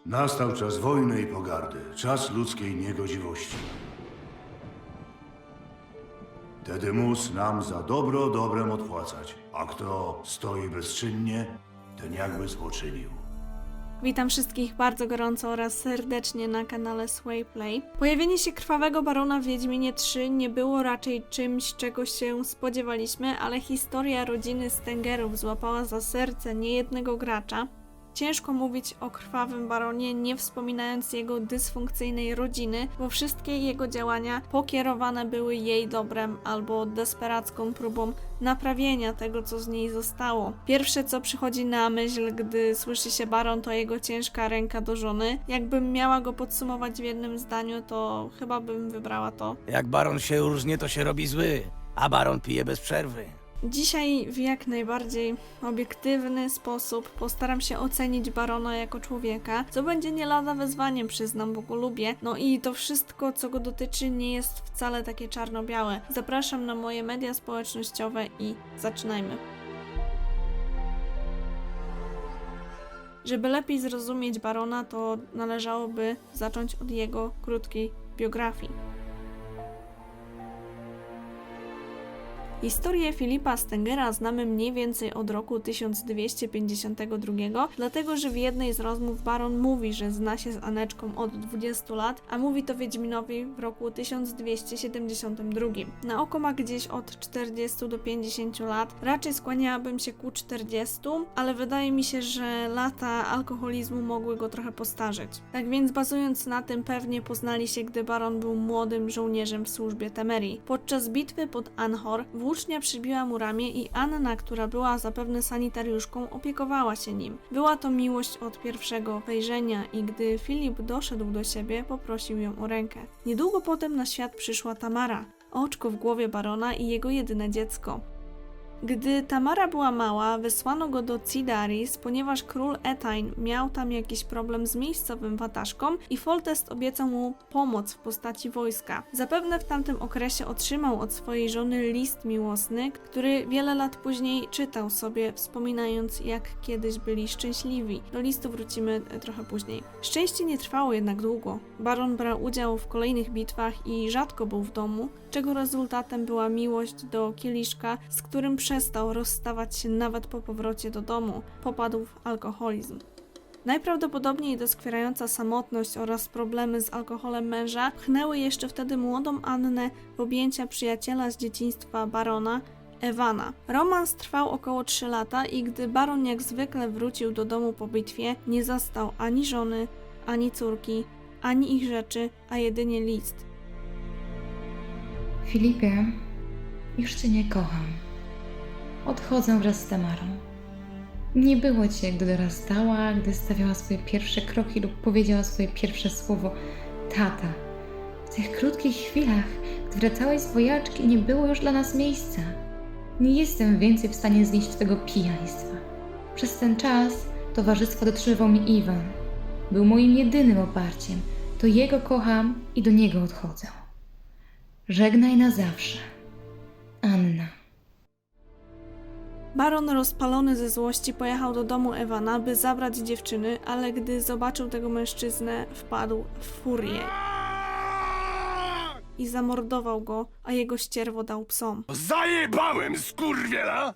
Nastał czas wojny i pogardy, czas ludzkiej niegodziwości. Tedy mus nam za dobro dobrem odpłacać, a kto stoi bezczynnie, ten jakby złoczynił. Witam wszystkich bardzo gorąco oraz serdecznie na kanale Swayplay. Pojawienie się krwawego barona w Wiedźminie 3 nie było raczej czymś, czego się spodziewaliśmy, ale historia rodziny Stengerów złapała za serce niejednego gracza. Ciężko mówić o krwawym baronie, nie wspominając jego dysfunkcyjnej rodziny, bo wszystkie jego działania pokierowane były jej dobrem albo desperacką próbą naprawienia tego, co z niej zostało. Pierwsze, co przychodzi na myśl, gdy słyszy się baron, to jego ciężka ręka do żony. Jakbym miała go podsumować w jednym zdaniu, to chyba bym wybrała to. Jak baron się różnie, to się robi zły, a baron pije bez przerwy. Dzisiaj w jak najbardziej obiektywny sposób postaram się ocenić barona jako człowieka, co będzie nie lada wyzwaniem, przyznam, bo go lubię. No i to wszystko, co go dotyczy, nie jest wcale takie czarno-białe. Zapraszam na moje media społecznościowe i zaczynajmy. Żeby lepiej zrozumieć barona, to należałoby zacząć od jego krótkiej biografii. Historię Filipa Stengera znamy mniej więcej od roku 1252, dlatego że w jednej z rozmów baron mówi, że zna się z Aneczką od 20 lat, a mówi to Wiedźminowi w roku 1272. Na oko ma gdzieś od 40 do 50 lat, raczej skłaniałabym się ku 40, ale wydaje mi się, że lata alkoholizmu mogły go trochę postarzeć. Tak więc bazując na tym pewnie poznali się, gdy baron był młodym żołnierzem w służbie Temerii. Podczas bitwy pod Anhor włócznia przybiła mu ramię i Anna, która była zapewne sanitariuszką, opiekowała się nim. Była to miłość od pierwszego wejrzenia i gdy Filip doszedł do siebie, poprosił ją o rękę. Niedługo potem na świat przyszła Tamara, oczko w głowie barona i jego jedyne dziecko. Gdy Tamara była mała, wysłano go do Cidaris, ponieważ król Etain miał tam jakiś problem z miejscowym wataszką i Foltest obiecał mu pomoc w postaci wojska. Zapewne w tamtym okresie otrzymał od swojej żony list miłosny, który wiele lat później czytał sobie, wspominając, jak kiedyś byli szczęśliwi. Do listu wrócimy trochę później. Szczęście nie trwało jednak długo. Baron brał udział w kolejnych bitwach i rzadko był w domu, czego rezultatem była miłość do kieliszka, z którym przestał rozstawać się nawet po powrocie do domu. Popadł w alkoholizm. Najprawdopodobniej doskwierająca samotność oraz problemy z alkoholem męża pchnęły jeszcze wtedy młodą Annę w objęcia przyjaciela z dzieciństwa barona, Ewana. Romans trwał około 3 lata i gdy baron jak zwykle wrócił do domu po bitwie, nie zastał ani żony, ani córki, ani ich rzeczy, a jedynie list. Filipie, już cię nie kocham. Odchodzę wraz z Tamarą. Nie było cię, gdy dorastała, gdy stawiała swoje pierwsze kroki lub powiedziała swoje pierwsze słowo tata. W tych krótkich chwilach, gdy wracałeś z wojaczki, nie było już dla nas miejsca. Nie jestem więcej w stanie znieść twego pijaństwa. Przez ten czas towarzystwa dotrzymywał mi Iwan. Był moim jedynym oparciem. To jego kocham i do niego odchodzę. Żegnaj na zawsze. Anna. Baron rozpalony ze złości pojechał do domu Ewana, by zabrać dziewczyny, ale gdy zobaczył tego mężczyznę, wpadł w furię i zamordował go, a jego ścierwo dał psom. Zajebałem skurwiela,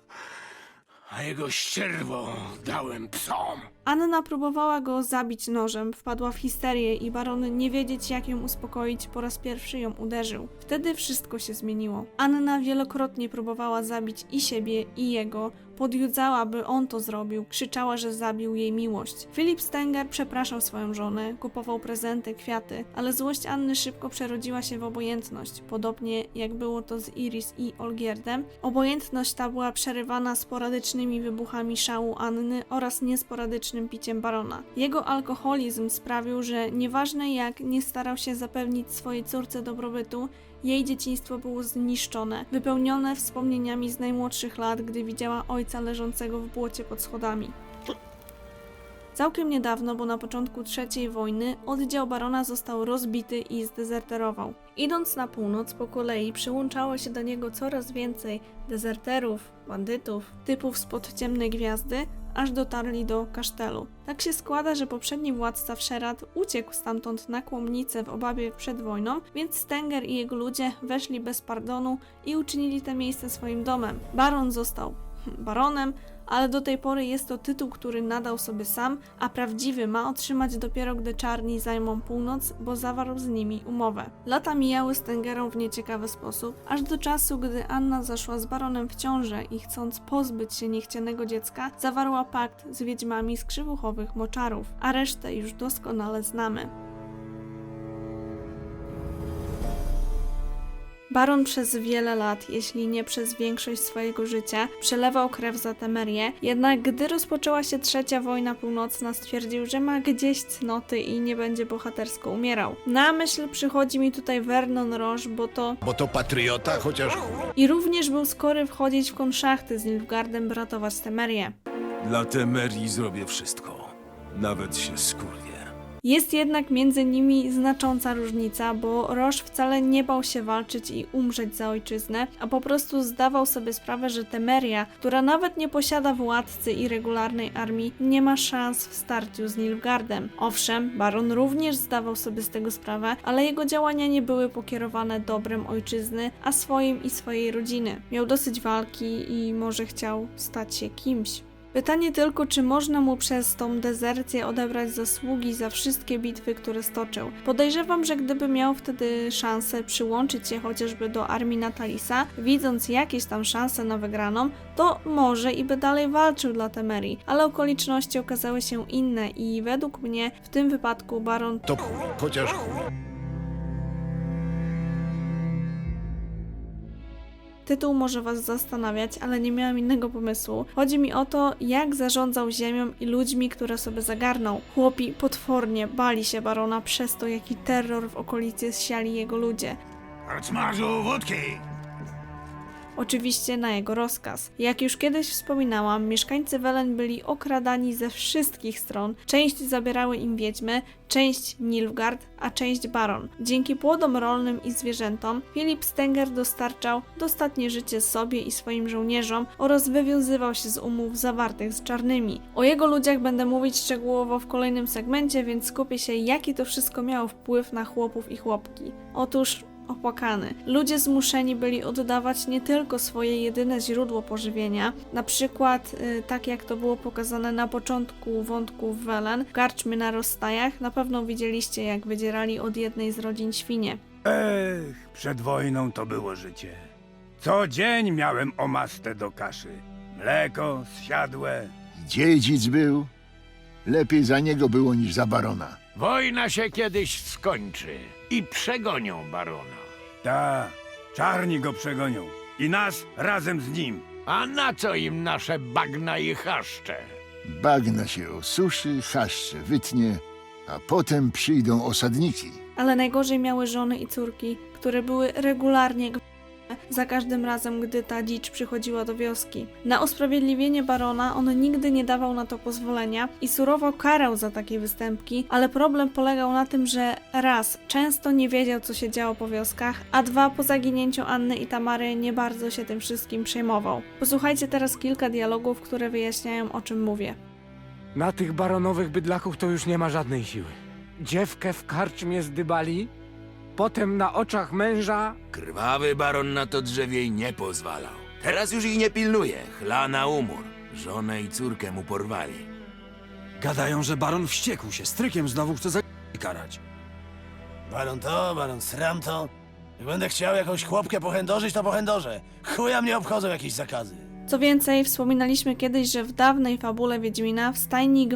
a jego ścierwo dałem psom. Anna próbowała go zabić nożem, wpadła w histerię i baron, nie wiedzieć jak ją uspokoić, po raz pierwszy ją uderzył. Wtedy wszystko się zmieniło. Anna wielokrotnie próbowała zabić i siebie, i jego, podjudzała, by on to zrobił, krzyczała, że zabił jej miłość. Filip Stenger przepraszał swoją żonę, kupował prezenty, kwiaty, ale złość Anny szybko przerodziła się w obojętność, podobnie jak było to z Iris i Olgierdem. Obojętność ta była przerywana sporadycznymi wybuchami szału Anny oraz niesporadycznym piciem barona. Jego alkoholizm sprawił, że nieważne jak nie starał się zapewnić swojej córce dobrobytu, jej dzieciństwo było zniszczone, wypełnione wspomnieniami z najmłodszych lat, gdy widziała ojca leżącego w błocie pod schodami. Całkiem niedawno, bo na początku III wojny, oddział barona został rozbity i zdezerterował. Idąc na północ po kolei przyłączało się do niego coraz więcej dezerterów, bandytów, typów spod ciemnej gwiazdy, aż dotarli do kasztelu. Tak się składa, że poprzedni władca Wszerat uciekł stamtąd na Kłomnicę w obawie przed wojną, więc Stenger i jego ludzie weszli bez pardonu i uczynili te miejsce swoim domem. Baron został baronem, ale do tej pory jest to tytuł, który nadał sobie sam, a prawdziwy ma otrzymać dopiero gdy czarni zajmą północ, bo zawarł z nimi umowę. Lata mijały Stengerom w nieciekawy sposób, aż do czasu, gdy Anna zaszła z baronem w ciążę i chcąc pozbyć się niechcianego dziecka, zawarła pakt z wiedźmami z krzywuchowych moczarów, a resztę już doskonale znamy. Baron przez wiele lat, jeśli nie przez większość swojego życia, przelewał krew za Temerię, jednak gdy rozpoczęła się trzecia wojna północna, stwierdził, że ma gdzieś cnoty i nie będzie bohatersko umierał. Na myśl przychodzi mi tutaj Vernon Roche, Bo to patriota, chociaż... i również był skory wchodzić w konszachty z Nilfgaardem, by ratować Temerię. Dla Temerii zrobię wszystko. Nawet się skurwię. Jest jednak między nimi znacząca różnica, bo Roche wcale nie bał się walczyć i umrzeć za ojczyznę, a po prostu zdawał sobie sprawę, że Temeria, która nawet nie posiada władcy i regularnej armii, nie ma szans w starciu z Nilfgaardem. Owszem, baron również zdawał sobie z tego sprawę, ale jego działania nie były pokierowane dobrem ojczyzny, a swoim i swojej rodziny. Miał dosyć walki i może chciał stać się kimś. Pytanie tylko, czy można mu przez tą dezercję odebrać zasługi za wszystkie bitwy, które stoczył. Podejrzewam, że gdyby miał wtedy szansę przyłączyć się chociażby do armii Natalisa, widząc jakieś tam szanse na wygraną, to może i by dalej walczył dla Temerii, ale okoliczności okazały się inne i według mnie w tym wypadku baron To chociaż... Tytuł może was zastanawiać, ale nie miałam innego pomysłu. Chodzi mi o to, jak zarządzał ziemią i ludźmi, które sobie zagarnął. Chłopi potwornie bali się barona przez to, jaki terror w okolicy zsiali jego ludzie. Arcmarzu, wódki! Oczywiście na jego rozkaz. Jak już kiedyś wspominałam, mieszkańcy Welen byli okradani ze wszystkich stron. Część zabierały im wiedźmy, część Nilfgaard, a część baron. Dzięki płodom rolnym i zwierzętom Filip Stenger dostarczał dostatnie życie sobie i swoim żołnierzom oraz wywiązywał się z umów zawartych z czarnymi. O jego ludziach będę mówić szczegółowo w kolejnym segmencie, więc skupię się, jaki to wszystko miało wpływ na chłopów i chłopki. Otóż opłakany. Ludzie zmuszeni byli oddawać nie tylko swoje jedyne źródło pożywienia, na przykład tak jak to było pokazane na początku wątku w Welen, karczmy na rozstajach, na pewno widzieliście jak wydzierali od jednej z rodzin świnie. Przed wojną to było życie. Co dzień miałem omastę do kaszy. Mleko, zsiadłe. Dziedzic był. Lepiej za niego było niż za barona. Wojna się kiedyś skończy i przegonią barona. Ta, czarni go przegonią. I nas razem z nim. A na co im nasze bagna i chaszcze? Bagna się osuszy, chaszcze wytnie, a potem przyjdą osadniki. Ale najgorzej miały żony i córki, które były regularnie za każdym razem, gdy ta dzicz przychodziła do wioski. Na usprawiedliwienie barona on nigdy nie dawał na to pozwolenia i surowo karał za takie występki, ale problem polegał na tym, że raz, często nie wiedział, co się działo po wioskach, a dwa, po zaginięciu Anny i Tamary nie bardzo się tym wszystkim przejmował. Posłuchajcie teraz kilka dialogów, które wyjaśniają, o czym mówię. Na tych baronowych bydlaków to już nie ma żadnej siły. Dziewkę w karczmie zdybali, potem na oczach męża... Krwawy baron na to drzewiej nie pozwalał. Teraz już ich nie pilnuje. Chla na umór. Żonę i córkę mu porwali. Gadają, że baron wściekł się. Strykiem znowu chce za karać. Baron to, baron sram to. Jak będę chciał jakąś chłopkę pochędożyć, to pochędożę. Chuja mnie obchodzą jakieś zakazy. Co więcej, wspominaliśmy kiedyś, że w dawnej fabule Wiedźmina w stajni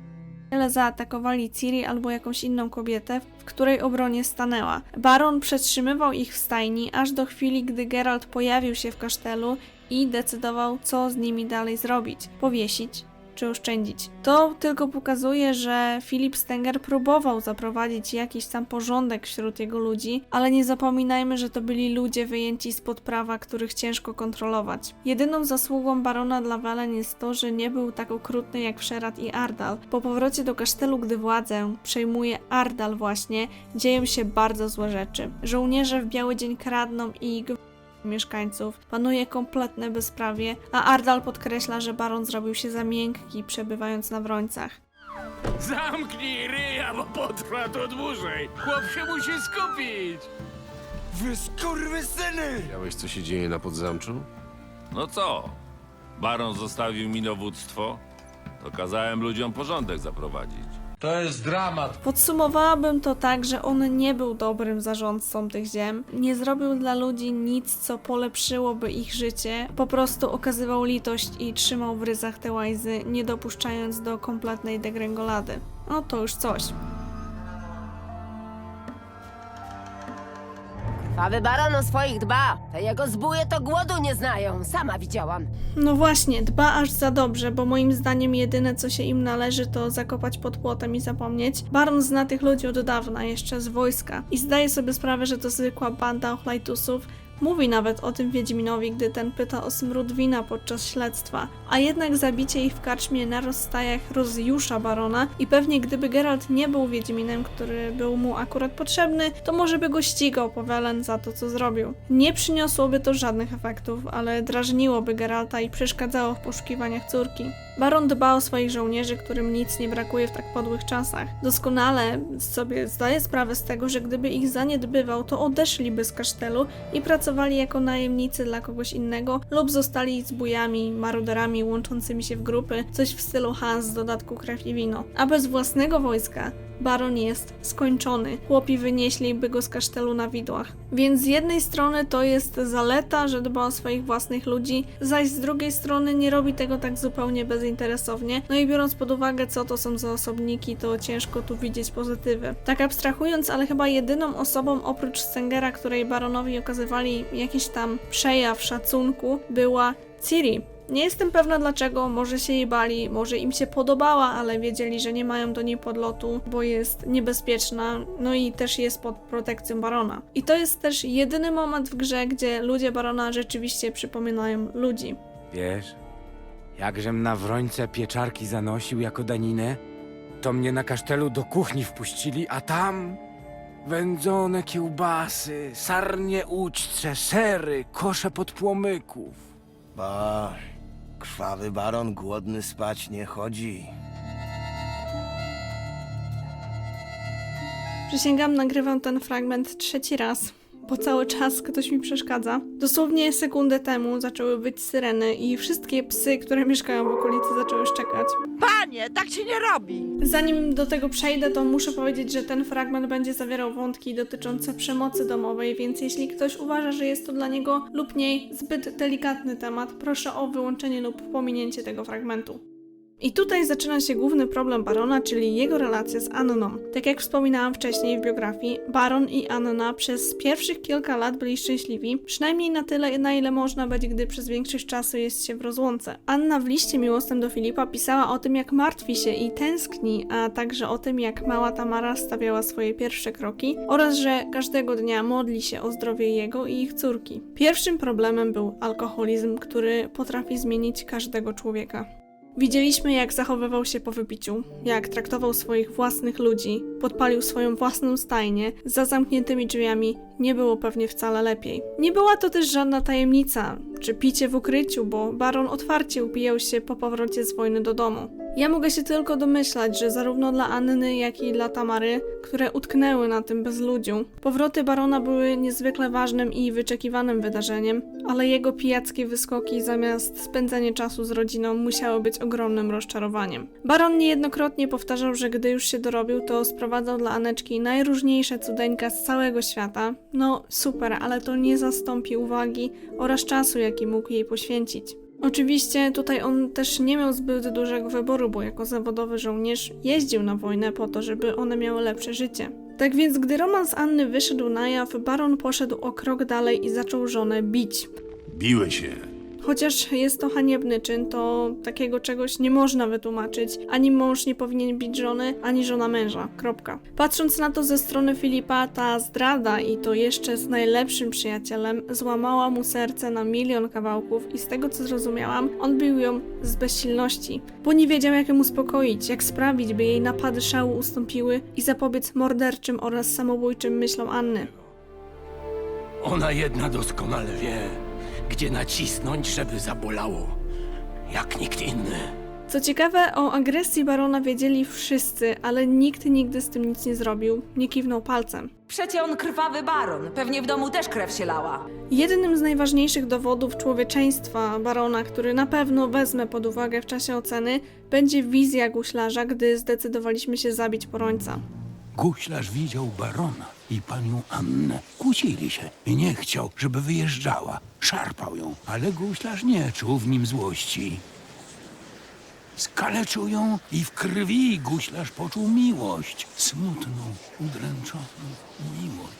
zaatakowali Ciri albo jakąś inną kobietę, w której obronie stanęła. Baron przetrzymywał ich w stajni aż do chwili, gdy Geralt pojawił się w kasztelu i decydował, co z nimi dalej zrobić. Powiesić czy oszczędzić. To tylko pokazuje, że Filip Stenger próbował zaprowadzić jakiś tam porządek wśród jego ludzi, ale nie zapominajmy, że to byli ludzie wyjęci spod prawa, których ciężko kontrolować. Jedyną zasługą barona dla Welen jest to, że nie był tak okrutny jak Wszerat i Ardal. Po powrocie do kasztelu, gdy władzę przejmuje Ardal właśnie, dzieją się bardzo złe rzeczy. Żołnierze w biały dzień kradną i mieszkańców, panuje kompletne bezprawie, a Ardal podkreśla, że baron zrobił się za miękki, przebywając na Wrońcach. Zamknij ryja, bo potrwa to dłużej. Chłop się musi skupić. Wy skurwysyny! Widziałeś, co się dzieje na Podzamczu? No co? Baron zostawił mi dowództwo? To kazałem ludziom porządek zaprowadzić. Podsumowałabym to tak, że on nie był dobrym zarządcą tych ziem, nie zrobił dla ludzi nic, co polepszyłoby ich życie, po prostu okazywał litość i trzymał w ryzach te łajzy, nie dopuszczając do kompletnej degrengolady. No to już coś. Krwawy baron o swoich dba. Te jego zbóje to głodu nie znają. Sama widziałam. No właśnie, dba aż za dobrze, bo moim zdaniem jedyne co się im należy to zakopać pod płotem i zapomnieć. Baron zna tych ludzi od dawna, jeszcze z wojska i zdaje sobie sprawę, że to zwykła banda ochlajtusów. Mówi nawet o tym Wiedźminowi, gdy ten pyta o smród wina podczas śledztwa. A jednak zabicie ich w karczmie na rozstajach rozjusza barona i pewnie gdyby Geralt nie był Wiedźminem, który był mu akurat potrzebny, to może by go ścigał Powelen za to, co zrobił. Nie przyniosłoby to żadnych efektów, ale drażniłoby Geralta i przeszkadzało w poszukiwaniach córki. Baron dba o swoich żołnierzy, którym nic nie brakuje w tak podłych czasach. Doskonale sobie zdaje sprawę z tego, że gdyby ich zaniedbywał, to odeszliby z kasztelu i pracowali jako najemnicy dla kogoś innego lub zostali zbójami, maruderami łączącymi się w grupy, coś w stylu Hans z dodatku Krew i Wino. A bez własnego wojska baron jest skończony. Chłopi wynieśliby go z kasztelu na widłach. Więc z jednej strony to jest zaleta, że dba o swoich własnych ludzi, zaś z drugiej strony nie robi tego tak zupełnie bezinteresownie. No i biorąc pod uwagę, co to są za osobniki, to ciężko tu widzieć pozytywy. Tak abstrahując, ale chyba jedyną osobą oprócz Stengera, której baronowi okazywali jakiś tam przejaw szacunku, była Ciri. Nie jestem pewna dlaczego, może się jej bali, może im się podobała, ale wiedzieli, że nie mają do niej podlotu, bo jest niebezpieczna, no i też jest pod protekcją barona. I to jest też jedyny moment w grze, gdzie ludzie barona rzeczywiście przypominają ludzi. Wiesz, jakżem na Wrońce pieczarki zanosił jako daninę, to mnie na kasztelu do kuchni wpuścili, a tam wędzone kiełbasy, sarnie ućce, sery, kosze podpłomyków. Ba, krwawy baron głodny spać nie chodzi. Przysięgam, nagrywam ten fragment trzeci raz, bo cały czas ktoś mi przeszkadza. Dosłownie sekundę temu zaczęły być syreny i wszystkie psy, które mieszkają w okolicy, zaczęły szczekać. Panie, tak się nie robi! Zanim do tego przejdę, to muszę powiedzieć, że ten fragment będzie zawierał wątki dotyczące przemocy domowej, więc jeśli ktoś uważa, że jest to dla niego lub niej zbyt delikatny temat, proszę o wyłączenie lub pominięcie tego fragmentu. I tutaj zaczyna się główny problem barona, czyli jego relacja z Anną. Tak jak wspominałam wcześniej w biografii, baron i Anna przez pierwszych kilka lat byli szczęśliwi, przynajmniej na tyle, na ile można być, gdy przez większość czasu jest się w rozłące. Anna w liście miłosnym do Filipa pisała o tym, jak martwi się i tęskni, a także o tym, jak mała Tamara stawiała swoje pierwsze kroki oraz, że każdego dnia modli się o zdrowie jego i ich córki. Pierwszym problemem był alkoholizm, który potrafi zmienić każdego człowieka. Widzieliśmy, jak zachowywał się po wypiciu, jak traktował swoich własnych ludzi, podpalił swoją własną stajnię, za zamkniętymi drzwiami nie było pewnie wcale lepiej. Nie była to też żadna tajemnica, czy picie w ukryciu, bo baron otwarcie upijał się po powrocie z wojny do domu. Ja mogę się tylko domyślać, że zarówno dla Anny, jak i dla Tamary, które utknęły na tym bezludziu, powroty barona były niezwykle ważnym i wyczekiwanym wydarzeniem, ale jego pijackie wyskoki zamiast spędzania czasu z rodziną musiały być ogromnym rozczarowaniem. Baron niejednokrotnie powtarzał, że gdy już się dorobił, to sprowadzał dla Aneczki najróżniejsze cudeńka z całego świata. No super, ale to nie zastąpi uwagi oraz czasu, jaki mógł jej poświęcić. Oczywiście tutaj on też nie miał zbyt dużego wyboru, bo jako zawodowy żołnierz jeździł na wojnę po to, żeby one miały lepsze życie. Tak więc gdy romans Anny wyszedł na jaw, baron poszedł o krok dalej i zaczął żonę bić. Biły się. Chociaż jest to haniebny czyn, to takiego czegoś nie można wytłumaczyć. Ani mąż nie powinien bić żony, ani żona męża. Kropka. Patrząc na to ze strony Filipa, ta zdrada i to jeszcze z najlepszym przyjacielem złamała mu serce na 1 000 000 kawałków i z tego co zrozumiałam, on bił ją z bezsilności, bo nie wiedział jak ją uspokoić, jak sprawić, by jej napady szału ustąpiły i zapobiec morderczym oraz samobójczym myślom Anny. Ona jedna doskonale wie, gdzie nacisnąć, żeby zabolało. Jak nikt inny. Co ciekawe, o agresji barona wiedzieli wszyscy, ale nikt nigdy z tym nic nie zrobił, nie kiwnął palcem. Przecie on krwawy baron. Pewnie w domu też krew się lała. Jednym z najważniejszych dowodów człowieczeństwa barona, który na pewno wezmę pod uwagę w czasie oceny, będzie wizja guślarza, gdy zdecydowaliśmy się zabić Porońca. Guślarz widział barona i panią Annę. Kłócili się i nie chciał, żeby wyjeżdżała. Szarpał ją, ale guślarz nie czuł w nim złości. Skaleczył ją i w krwi guślarz poczuł miłość. Smutną, udręczoną miłość.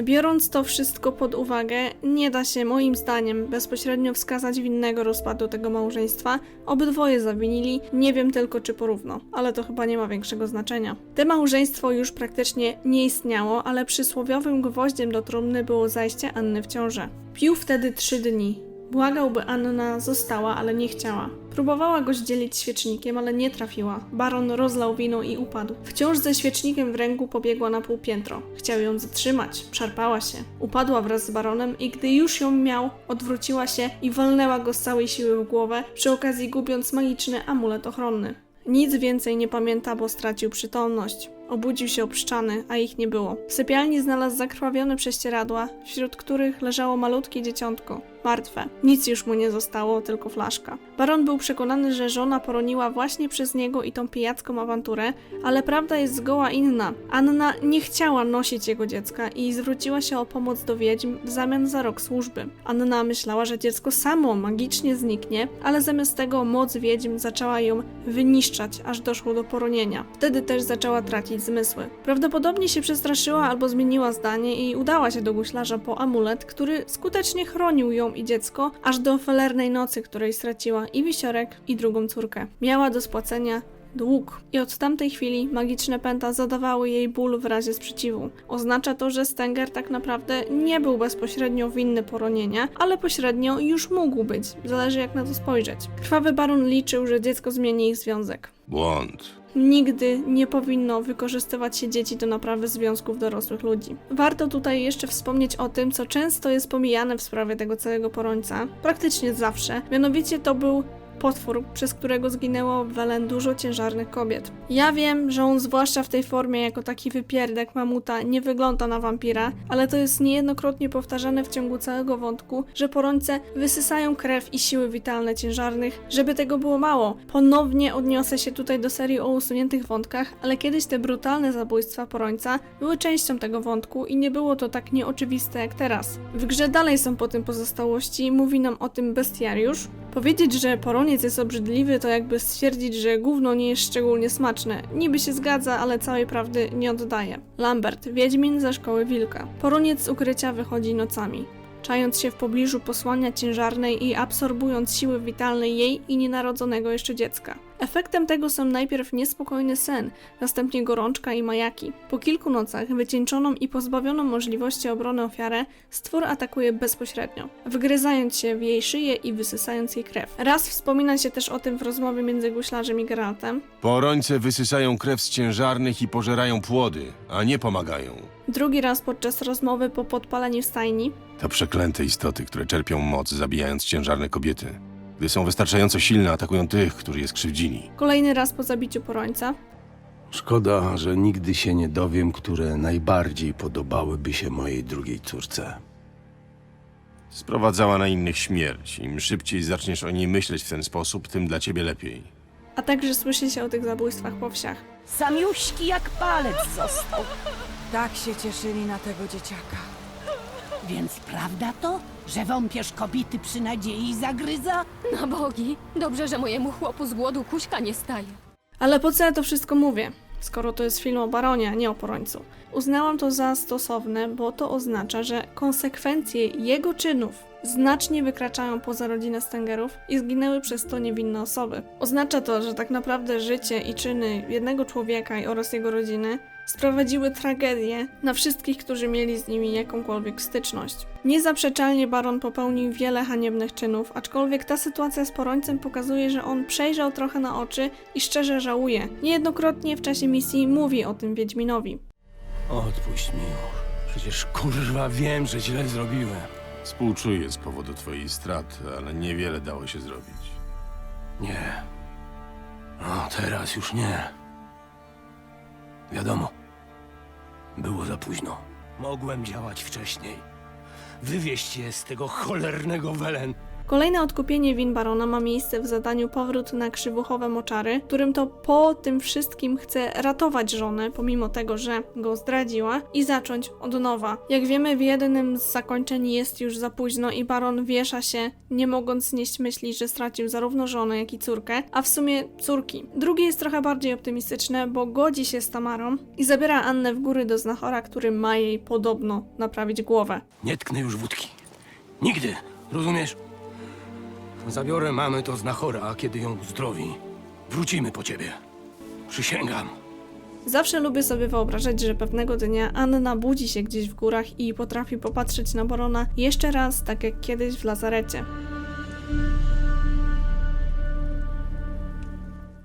Biorąc to wszystko pod uwagę, nie da się moim zdaniem bezpośrednio wskazać winnego rozpadu tego małżeństwa. Obydwoje zawinili, nie wiem tylko czy porówno, ale to chyba nie ma większego znaczenia. Te małżeństwo już praktycznie nie istniało, ale przysłowiowym gwoździem do trumny było zajście Anny w ciążę. Pił wtedy 3 dni. Błagał, by Anna została, ale nie chciała. Próbowała go zdzielić świecznikiem, ale nie trafiła. Baron rozlał wino i upadł. Wciąż ze świecznikiem w ręku pobiegła na półpiętro. Chciał ją zatrzymać. Szarpała się. Upadła wraz z baronem i gdy już ją miał, odwróciła się i walnęła go z całej siły w głowę, przy okazji gubiąc magiczny amulet ochronny. Nic więcej nie pamięta, bo stracił przytomność. Obudził się obszczany, a ich nie było. W sypialni znalazł zakrwawione prześcieradła, wśród których leżało malutkie dzieciątko. Martwe. Nic już mu nie zostało, tylko flaszka. Baron był przekonany, że żona poroniła właśnie przez niego i tą pijacką awanturę, ale prawda jest zgoła inna. Anna nie chciała nosić jego dziecka i zwróciła się o pomoc do wiedźm w zamian za rok służby. Anna myślała, że dziecko samo magicznie zniknie, ale zamiast tego moc wiedźm zaczęła ją wyniszczać, aż doszło do poronienia. Wtedy też zaczęła tracić zmysły. Prawdopodobnie się przestraszyła albo zmieniła zdanie i udała się do guślarza po amulet, który skutecznie chronił ją i dziecko, aż do felernej nocy, której straciła i wisiorek, i drugą córkę. Miała do spłacenia dług i od tamtej chwili magiczne pęta zadawały jej ból w razie sprzeciwu. Oznacza to, że Stenger tak naprawdę nie był bezpośrednio winny poronienia, ale pośrednio już mógł być, zależy jak na to spojrzeć. Krwawy baron liczył, że dziecko zmieni ich związek. Błąd. Nigdy nie powinno wykorzystywać się dzieci do naprawy związków dorosłych ludzi. Warto tutaj jeszcze wspomnieć o tym, co często jest pomijane w sprawie tego całego Porońca, praktycznie zawsze, mianowicie to był potwór, przez którego zginęło w Welen dużo ciężarnych kobiet. Ja wiem, że on zwłaszcza w tej formie jako taki wypierdek mamuta nie wygląda na wampira, ale to jest niejednokrotnie powtarzane w ciągu całego wątku, że porońce wysysają krew i siły witalne ciężarnych. Żeby tego było mało, ponownie odniosę się tutaj do serii o usuniętych wątkach, ale kiedyś te brutalne zabójstwa porońca były częścią tego wątku i nie było to tak nieoczywiste jak teraz. W grze dalej są po tym pozostałości, mówi nam o tym bestiariusz. Powiedzieć, że poroniec jest obrzydliwy, to jakby stwierdzić, że gówno nie jest szczególnie smaczne. Niby się zgadza, ale całej prawdy nie oddaje. Lambert, wiedźmin ze szkoły wilka. Poroniec z ukrycia wychodzi nocami, czając się w pobliżu posłania ciężarnej i absorbując siły witalne jej i nienarodzonego jeszcze dziecka. Efektem tego są najpierw niespokojny sen, następnie gorączka i majaki. Po kilku nocach, wycieńczoną i pozbawioną możliwości obrony ofiarę, stwór atakuje bezpośrednio, wgryzając się w jej szyję i wysysając jej krew. Raz wspomina się też o tym w rozmowie między guślarzem i Geraltem. Porońce wysysają krew z ciężarnych i pożerają płody, a nie pomagają. Drugi raz podczas rozmowy po podpaleniu stajni. To przeklęte istoty, które czerpią moc, zabijając ciężarne kobiety. Gdy są wystarczająco silne, atakują tych, którzy je skrzywdzili. Kolejny raz po zabiciu Porońca. Szkoda, że nigdy się nie dowiem, które najbardziej podobałyby się mojej drugiej córce. Sprowadzała na innych śmierć. Im szybciej zaczniesz o niej myśleć w ten sposób, tym dla ciebie lepiej. A także słyszy się o tych zabójstwach po wsiach. Samiuśki jak palec został. Tak się cieszyli na tego dzieciaka. Więc prawda to, że wąpierz kobiety przy nadziei zagryza? Na bogi, dobrze, że mojemu chłopu z głodu kuśka nie staje. Ale po co ja to wszystko mówię? Skoro to jest film o baronie, a nie o Porońcu. Uznałam to za stosowne, bo to oznacza, że konsekwencje jego czynów znacznie wykraczają poza rodzinę Stengerów i zginęły przez to niewinne osoby. Oznacza to, że tak naprawdę życie i czyny jednego człowieka oraz jego rodziny sprowadziły tragedię na wszystkich, którzy mieli z nimi jakąkolwiek styczność. Niezaprzeczalnie baron popełnił wiele haniebnych czynów, aczkolwiek ta sytuacja z Porońcem pokazuje, że on przejrzał trochę na oczy i szczerze żałuje. Niejednokrotnie w czasie misji mówi o tym Wiedźminowi. Odpuść mi już. Przecież kurwa wiem, że źle zrobiłem. Współczuję z powodu twojej straty, ale niewiele dało się zrobić. Nie. No, teraz już nie. Wiadomo. Było za późno. Mogłem działać wcześniej. Wywieźć je z tego cholernego Welen. Kolejne odkupienie win barona ma miejsce w zadaniu Powrót na Krzywuchowe Moczary, którym to po tym wszystkim chce ratować żonę, pomimo tego, że go zdradziła, i zacząć od nowa. Jak wiemy, w jednym z zakończeń jest już za późno i baron wiesza się, nie mogąc znieść myśli, że stracił zarówno żonę, jak i córkę, a w sumie córki. Drugie jest trochę bardziej optymistyczne, bo godzi się z Tamarą i zabiera Annę w góry do znachora, który ma jej podobno naprawić głowę. Nie tknę już wódki. Nigdy. Rozumiesz? Zabiorę mamy to znachora, a kiedy ją uzdrowi, wrócimy po ciebie. Przysięgam. Zawsze lubię sobie wyobrażać, że pewnego dnia Anna budzi się gdzieś w górach i potrafi popatrzeć na barona jeszcze raz, tak jak kiedyś w lazarecie.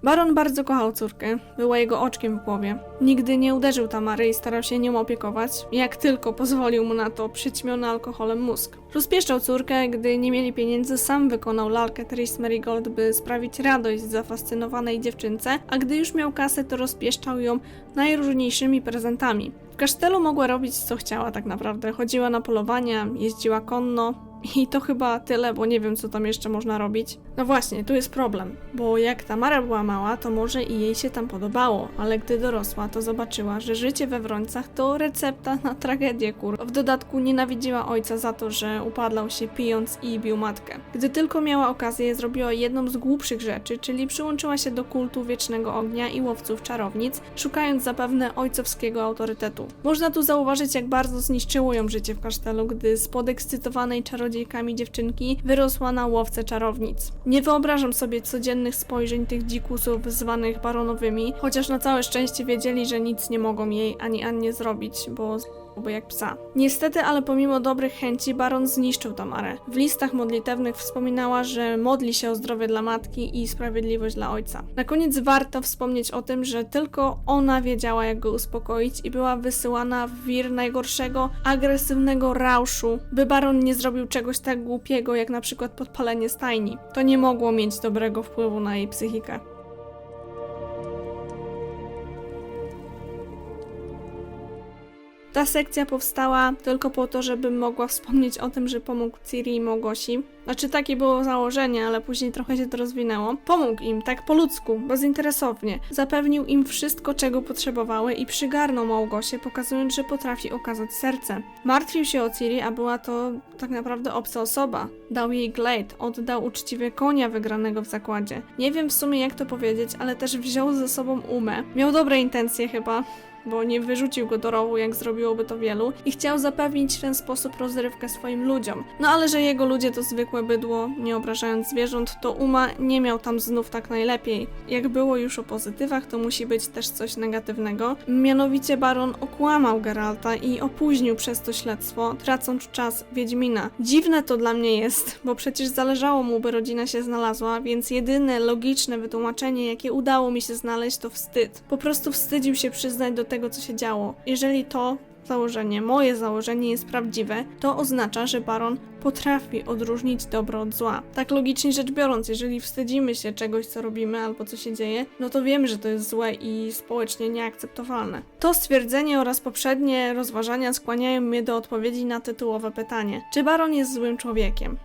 Baron bardzo kochał córkę, była jego oczkiem w głowie. Nigdy nie uderzył Tamary i starał się nią opiekować, jak tylko pozwolił mu na to przyćmiony alkoholem mózg. Rozpieszczał córkę, gdy nie mieli pieniędzy, sam wykonał lalkę Tris Merigold, by sprawić radość zafascynowanej dziewczynce, a gdy już miał kasę, to rozpieszczał ją najróżniejszymi prezentami. W kasztelu mogła robić co chciała tak naprawdę, chodziła na polowania, jeździła konno, i to chyba tyle, bo nie wiem, co tam jeszcze można robić. No właśnie, tu jest problem, bo jak Tamara była mała, to może i jej się tam podobało, ale gdy dorosła, to zobaczyła, że życie we Wrońcach to recepta na tragedię, W dodatku nienawidziła ojca za to, że upadlał się pijąc i bił matkę. Gdy tylko miała okazję, zrobiła jedną z głupszych rzeczy, czyli przyłączyła się do kultu Wiecznego Ognia i Łowców Czarownic, szukając zapewne ojcowskiego autorytetu. Można tu zauważyć, jak bardzo zniszczyło ją życie w kasztelu, gdy z podekscytowanej czarodziejkami dziewczynki wyrosła na łowcę czarownic. Nie wyobrażam sobie codziennych spojrzeń tych dzikusów zwanych baronowymi, chociaż na całe szczęście wiedzieli, że nic nie mogą jej ani Annie zrobić, bo jak psa. Niestety, ale pomimo dobrych chęci, baron zniszczył Tamarę. W listach modlitewnych wspominała, że modli się o zdrowie dla matki i sprawiedliwość dla ojca. Na koniec warto wspomnieć o tym, że tylko ona wiedziała, jak go uspokoić i była wysyłana w wir najgorszego, agresywnego rauszu, by baron nie zrobił czegoś tak głupiego, jak na przykład podpalenie stajni. To nie mogło mieć dobrego wpływu na jej psychikę. Ta sekcja powstała tylko po to, żebym mogła wspomnieć o tym, że pomógł Ciri i Małgosi. Znaczy, takie było założenie, ale później trochę się to rozwinęło. Pomógł im, tak po ludzku, bezinteresownie. Zapewnił im wszystko, czego potrzebowały i przygarnął Małgosię, pokazując, że potrafi okazać serce. Martwił się o Ciri, a była to tak naprawdę obca osoba. Dał jej glejt, oddał uczciwie konia wygranego w zakładzie. Nie wiem w sumie, jak to powiedzieć, ale też wziął ze sobą Umę. Miał dobre intencje chyba, bo nie wyrzucił go do rowu, jak zrobiłoby to wielu, i chciał zapewnić w ten sposób rozrywkę swoim ludziom. No ale że jego ludzie to zwykłe bydło, nie obrażając zwierząt, to Uma nie miał tam znów tak najlepiej. Jak było już o pozytywach, to musi być też coś negatywnego. Mianowicie baron okłamał Geralta i opóźnił przez to śledztwo, tracąc czas Wiedźmina. Dziwne to dla mnie jest, bo przecież zależało mu, by rodzina się znalazła, więc jedyne logiczne wytłumaczenie, jakie udało mi się znaleźć, to wstyd. Po prostu wstydził się przyznać do tego, co się działo. Jeżeli to założenie, moje założenie jest prawdziwe, to oznacza, że baron potrafi odróżnić dobro od zła. Tak logicznie rzecz biorąc, jeżeli wstydzimy się czegoś, co robimy albo co się dzieje, no to wiemy, że to jest złe i społecznie nieakceptowalne. To stwierdzenie oraz poprzednie rozważania skłaniają mnie do odpowiedzi na tytułowe pytanie. Czy baron jest złym człowiekiem?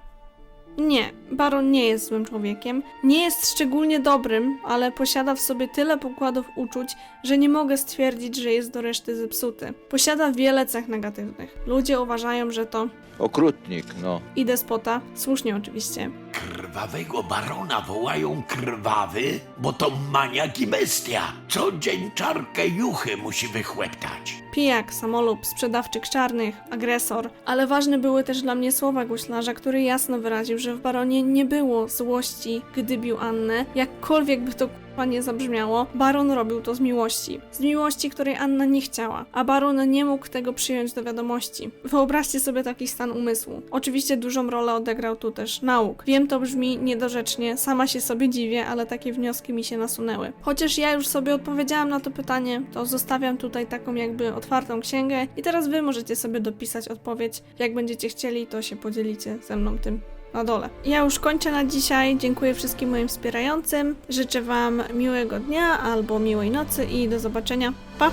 Nie, baron nie jest złym człowiekiem, nie jest szczególnie dobrym, ale posiada w sobie tyle pokładów uczuć, że nie mogę stwierdzić, że jest do reszty zepsuty. Posiada wiele cech negatywnych. Ludzie uważają, że to okrutnik, no. i despota, słusznie oczywiście. Krwawego barona wołają krwawy, bo to maniak i bestia. Co dzień czarkę juchy musi wychłeptać. Pijak, samolub, sprzedawczyk czarnych, agresor, ale ważne były też dla mnie słowa guślarza, który jasno wyraził, że w baronie nie było złości, gdy bił Annę, jakkolwiek by to nie zabrzmiało, baron robił to z miłości. Z miłości, której Anna nie chciała, a baron nie mógł tego przyjąć do wiadomości. Wyobraźcie sobie taki stan umysłu. Oczywiście dużą rolę odegrał tu też nauk. Wiem, to brzmi niedorzecznie, sama się sobie dziwię, ale takie wnioski mi się nasunęły. Chociaż ja już sobie odpowiedziałam na to pytanie, to zostawiam tutaj taką jakby otwartą księgę i teraz wy możecie sobie dopisać odpowiedź. Jak będziecie chcieli, to się podzielicie ze mną tym na dole. Ja już kończę na dzisiaj. Dziękuję wszystkim moim wspierającym. Życzę wam miłego dnia albo miłej nocy i do zobaczenia. Pa!